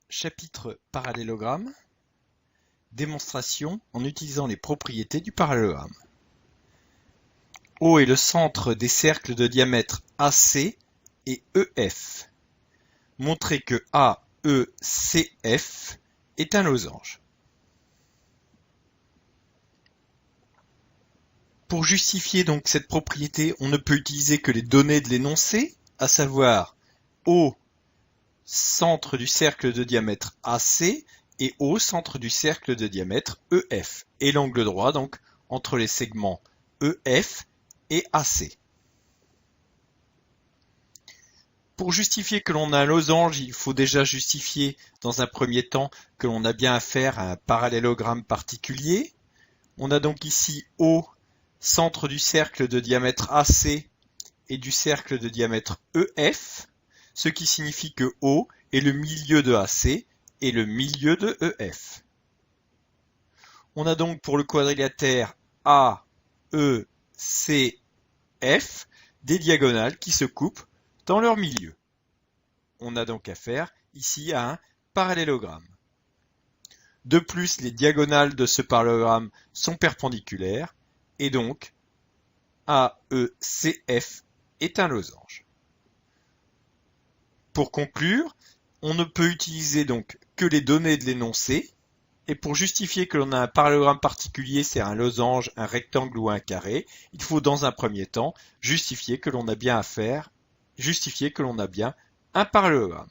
Chapitre parallélogramme. Démonstration en utilisant les propriétés du parallélogramme. O est le centre des cercles de diamètre AC et EF. Montrez que AECF est un losange. Pour justifier donc cette propriété, on ne peut utiliser que les données de l'énoncé, à savoir O, centre du cercle de diamètre AC, et O, centre du cercle de diamètre EF, et l'angle droit donc entre les segments EF et AC. Pour justifier que l'on a un losange, il faut déjà justifier dans un premier temps que l'on a bien affaire à un parallélogramme particulier. On a donc ici O, centre du cercle de diamètre AC et du cercle de diamètre EF, ce qui signifie que O est le milieu de AC et le milieu de EF. On a donc pour le quadrilatère AECF des diagonales qui se coupent dans leur milieu. On a donc affaire ici à un parallélogramme. De plus, les diagonales de ce parallélogramme sont perpendiculaires et donc AECF est un losange. Pour conclure, on ne peut utiliser donc que les données de l'énoncé, et pour justifier que l'on a un parallélogramme particulier, c'est un losange, un rectangle ou un carré, il faut dans un premier temps justifier que l'on a bien un parallélogramme.